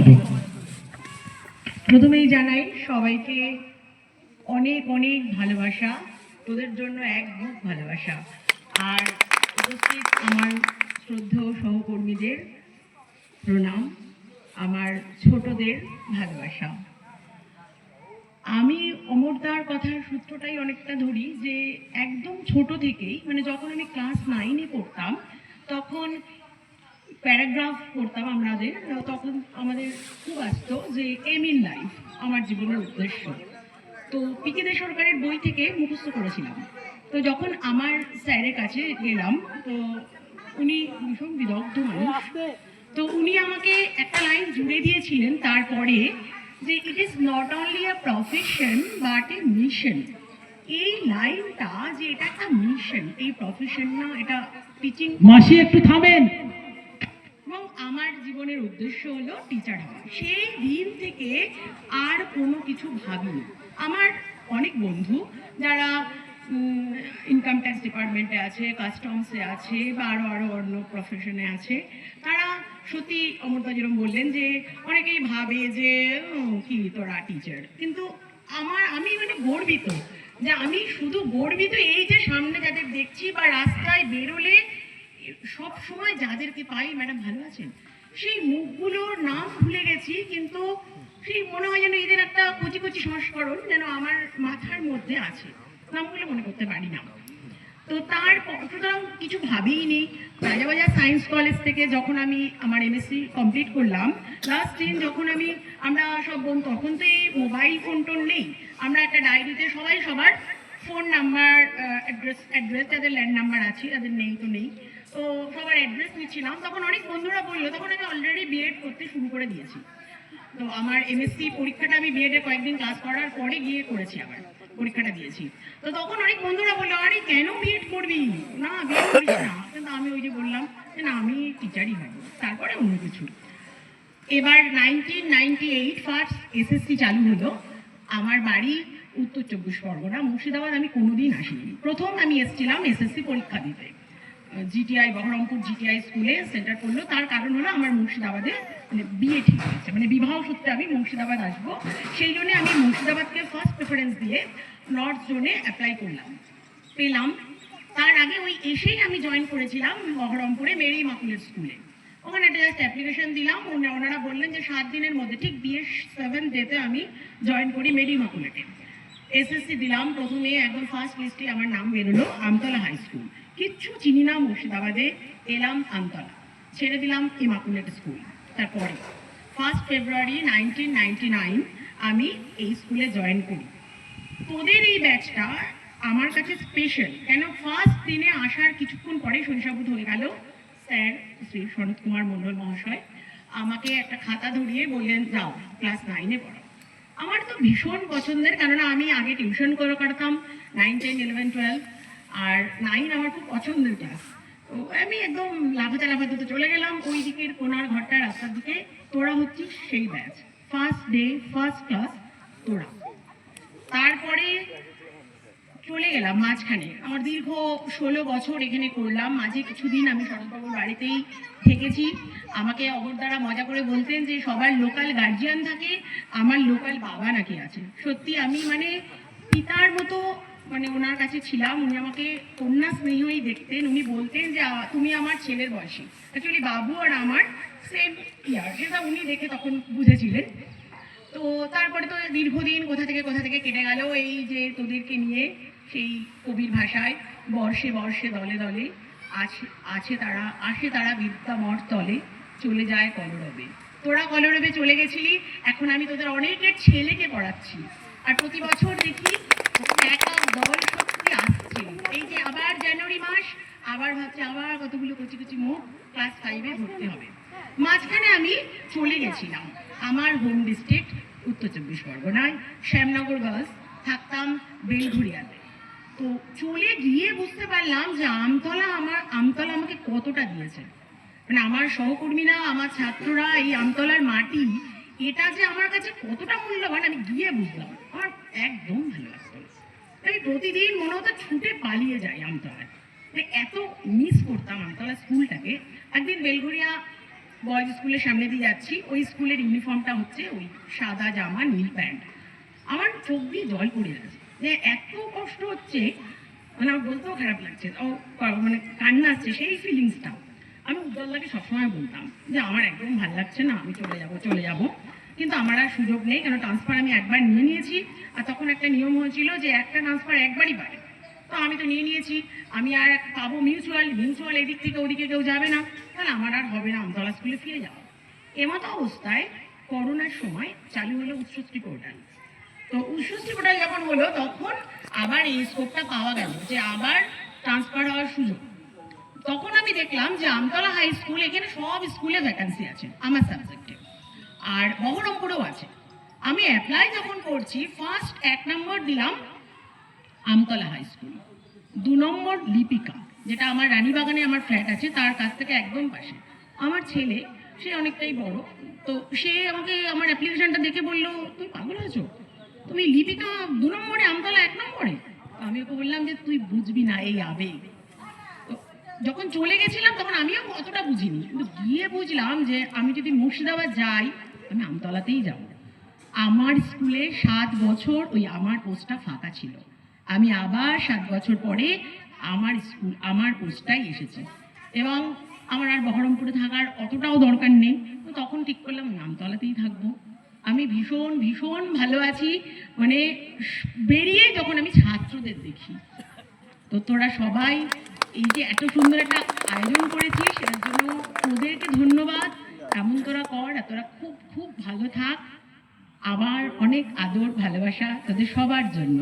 হবে। প্রথমেই জানাই সবাইকে অনেক অনেক ভালোবাসা, তোদের জন্য এক বুক ভালোবাসা। আর উপস্থিত আমার শ্রদ্ধেয় সহকর্মীদের প্রণাম, আমার ছোটদের ভালোবাসা। আমি অমরদার কথার সূত্রটাই অনেকটা ধরি যে একদম ছোট থেকেই, মানে যখন আমি ক্লাস 9-এ পড়তাম তখন প্যারাগ্রাফ পড়তাম আমাদের, তখন আমাদের খুব আসতো যে এম ইন লাইফ, আমার জীবনের উদ্দেশ্য। তো পিকে দে সরকারের বই থেকে মুখস্থ করেছিলাম। তো যখন আমার স্যারের কাছে গেলাম, তো উনি ভীষণ বিদগ্ধ মানুষ, তো উনি আমাকে একটা লাইন জুড়ে দিয়েছিলেন তারপরে, যে it is not only a profession but A mission. এই লাইনটা যে এটা একটা মিশন, এই প্রফেশন না, এটা টিচিং। মাসি একটু থামেন। এবং আমার জীবনের উদ্দেশ্য হলো টিচার হওয়া। সেই দিন থেকে আর কোনো কিছু ভাবিনি। আমার অনেক বন্ধু যারা ইনকাম ট্যাক্স ডিপার্টমেন্টে আছে, কাস্টমসে আছে, বা আরও আরও অন্য প্রফেশনে আছে, তারা সত্যি অমরদা যেরকম বললেন যে অনেকেই ভাবে যে কি তোরা টিচার, কিন্তু আমি মানে গর্বিত, যে আমি শুধু গর্বিত এই যে সামনে যাদের দেখছি বা রাস্তায় বেরোলে সব সময় যাদেরকে পাই, ম্যাডাম ভালো আছেন, সেই মুখগুলোর নাম ভুলে গেছি, কিন্তু সেই মনে হয় যেন এদের একটা কচি কচি সংস্করণ যেন আমার মাথার মধ্যে আছে, নামগুলো মনে করতে পারি না। তো তার সুতরাং কিছু ভাবেই নেই। রাজাবাজার সায়েন্স কলেজ থেকে যখন আমি আমার এমএসসি কমপ্লিট করলাম, ক্লাস 10 যখন আমরা সব বন্ধু, তখন তো এই মোবাইল ফোন টোন নেই, আমরা একটা ডায়েরিতে সবাই সবার ফোন নাম্বার, অ্যাড্রেস যাদের ল্যান্ড নাম্বার আছে, তাদের নেই তো নেই, তো সবার অ্যাড্রেস নিচ্ছিলাম। তখন অনেক বন্ধুরা বললো, তখন আমি অলরেডি বিএড করতে শুরু করে দিয়েছি। তো আমার এমএসসি পরীক্ষাটা আমি বিএড এ কয়েকদিন ক্লাস করার পরে গিয়ে করেছি, আবার পরীক্ষাটা দিয়েছি। তো তখন অনেক বন্ধুরা বললো, আরে কেন বিএড করবি, না বিএড করিস না। কিন্তু আমি ওই যে বললাম যে না, আমি টিচারই হব, তারপরে অন্য কিছু। এবার 1998 ফার্স্ট এসএসসি চালু হলো। আমার বাড়ি উত্তর 24 পরগনা, মুর্শিদাবাদ আমি কোনোদিন আসিনি। প্রথম আমি এসেছিলাম এসএসসি পরীক্ষা দিতে, জিটিআই বহরমপুর জিটিআই স্কুলে সেন্টার করলো। তার কারণ হলো আমার মুর্শিদাবাদে মানে বিয়ে ঠিক হয়েছে, মানে বিবাহ সূত্রে আমি মুর্শিদাবাদ আসবো, সেই জন্য আমি মুর্শিদাবাদকে ফার্স্ট প্রেফারেন্স দিয়ে নর্থ জোনে অ্যাপ্লাই করলাম, পেলাম। তার আগে ওই এসেই আমি জয়েন করেছিলাম বহরমপুরে মেরি ইমাকুলেট স্কুলে। ওখানে একটা জাস্ট অ্যাপ্লিকেশন দিলাম, ওনারা বললেন যে 7 দিনের মধ্যে, ঠিক বিয়ের 7th ডেতে আমি জয়েন করি মেরি ইমাকুলেটে। এসএসসি দিলাম, প্রথমে একদম ফার্স্ট লিস্টে আমার নাম বেরোলো আমতলা হাই স্কুল। কিচ্ছু চিনি না মুর্শিদাবাদে, এলাম আমতলা, ছেড়ে দিলাম ইমাকুলেট স্কুল। তারপরে 1 ফেব্রুয়ারি 1999 আমি এই স্কুলে জয়েন করি। তোদের এই ব্যাচটা আমার কাছে স্পেশাল, কেন ফার্স্ট দিনে আসার কিছুক্ষণ পরে শৈশববোধ হয়ে গেল। স্যার শ্রী শরৎ কুমার মণ্ডল মহাশয় আমাকে একটা খাতা ধরিয়ে বললেন, যাও ক্লাস 9-এ পড়ো। আমার তো ভীষণ পছন্দের, কেননা আমি আগে টিউশন করে কাটতাম 9, 10, 11, 12, আর 9 আমার খুব পছন্দের ক্লাস। তো আমি একদম লাফাতে লাফাতে চলে গেলাম ওই দিকের কোনার ঘরটা রাস্তার দিকে। তোরা হচ্ছিস সেই batch, first day first class তোরা। তারপরে চলে গেলাম মাঝখানে, আমার দীর্ঘ 16 বছর এখানে করলাম। মাঝে কিছুদিন আমি শরৎবাবুর বাড়িতেই থেকেছি। আমাকে অবরদারা মজা করে বলতেন যে সবার লোকাল গার্জিয়ান থাকে, আমার লোকাল বাবা নাকি আছে। সত্যি আমি মানে পিতার মতো মানে ওনার কাছে ছিলাম। উনি আমাকে কন্যা স্নেহই দেখতেন। উনি বলতেন যে তুমি আমার ছেলের বয়সী। অ্যাকচুয়ালি বাবু আর আমার সেম ইয়ার, সেটা উনি দেখে তখন বুঝেছিলেন। তো তারপরে তো দীর্ঘদিন কোথা থেকে কেটে গেল এই যে তোদেরকে নিয়ে, সেই কবির ভাষায় বর্ষে বর্ষে দলে দলে আসে তারা বিদ্যামর তলে, চলে যায় কলরবে। তোরা কলরবে চলে গেছিলি, এখন আমি তোদের অনেকের ছেলেকে পড়াচ্ছি। আর প্রতি বছর দেখি এক এক দল সত্যি আসছে। এই যে আবার জানুয়ারি মাস, আবার ভাবছে আবার কতগুলো কচি কচি মুখ ক্লাস 5-এ ভর্তি হবে। মাঝখানে আমি চলে গেছিলাম আমার হোম ডিস্ট্রিক্ট উত্তর 24 পরগনায়, শ্যামনগর গার্লস, থাকতাম বেলঘুরিয়াতে। তো চলে গিয়ে বুঝতে পারলাম যে আমতলা আমাকে কতটা দিয়েছে। মানে আমার সহকর্মীরা, আমার ছাত্ররা, এই আমতলার মাটি, এটা যে আমার কাছে কতটা মূল্যবান আমি গিয়ে বুঝলাম। আমার একদম ভালো লাগতো না, আমি প্রতিদিন মনে হতো ছুটে পালিয়ে যাই আমতলায়, এত মিস করতাম আমতলা স্কুলটাকে। একদিন বেলঘরিয়া বয়েজ স্কুলের সামনে দিয়ে যাচ্ছি, ওই স্কুলের ইউনিফর্মটা হচ্ছে ওই সাদা জামা নীল প্যান্ট। আমার চোখ দিয়ে জল পড়ে যাচ্ছে, যে এত কষ্ট হচ্ছে, মানে আমার বলতেও খারাপ লাগছে, ও মানে কান্না আসছে, সেই ফিলিংসটা। আমি উজ্জ্বলদাকে সবসময় বলতাম যে আমার একদম ভালো লাগছে না, আমি চলে যাব। কিন্তু আমার আর সুযোগ নেই, কেন ট্রান্সফার আমি একবার নিয়ে নিয়েছি, আর তখন একটা নিয়ম হয়েছিল যে একটা ট্রান্সফার একবারই পারে। তো আমি তো নিয়ে নিয়েছি, আমি আর পাবো মিউচুয়াল এদিক থেকে ওদিকে কেউ যাবে না, তাহলে আমার আর হবে না আমতলা স্কুলে ফিরে যাওয়া। এমতো অবস্থায় করোনার সময় চালু হলো উচ্চশ্রী পোর্টাল। তো উচ্চশ্রী পোর্টাল যখন হলো তখন আবার এই স্কোপটা পাওয়া গেল যে আবার ট্রান্সফার হওয়ার সুযোগ। তখন আমি দেখলাম যে আমতলা হাই স্কুল, এখানে সব স্কুলে ভ্যাকান্সি আছে আমার সাবজেক্টে, আর বহরমপুরেও আছে। আমি অ্যাপ্লাই যখন করছি, ফার্স্ট 1 নম্বর দিলাম আমতলা হাই স্কুল, 2 নম্বর লিপিকা, যেটা আমার রানীবাগানে আমার ফ্ল্যাট আছে তার কাছ থেকে একদম পাশে। আমার ছেলে, সে অনেকটাই বড়, তো সে আমাকে আমার অ্যাপ্লিকেশনটা দেখে বললো, তুই পাগল আছো, তুমি লিপিকা 2 নম্বরে, আমতলা 1 নম্বরে? আমি ওকে বললাম যে তুই বুঝবি না এই আবেগ। তো যখন চলে গেছিলাম তখন আমিও অতটা বুঝিনি, কিন্তু গিয়ে বুঝলাম যে আমি যদি মুর্শিদাবাদ যাই, আমি আমতলাতেই যাব। আমার স্কুলে 7 বছর ওই আমার পোস্টটা ফাঁকা ছিল, আমি আবার 7 বছর পরে আমার পোস্টটাই এসেছে, এবং আমার আর বহরমপুরে থাকার অতটাও দরকার নেই। তো তখন ঠিক করলাম আমি আমতলাতেই থাকবো। আমি ভীষণ ভীষণ ভালো আছি, মানে বেরিয়ে যখন আমি ছাত্রদের দেখি, তো তোরা সবাই এই যে এত সুন্দর একটা আয়োজন করেছিস, সেটার জন্য তোদেরকে ধন্যবাদ। এমন তোরা কর, আর তোরা খুব খুব ভালো থাক। আমার অনেক আদর ভালোবাসা তোদের সবার জন্য।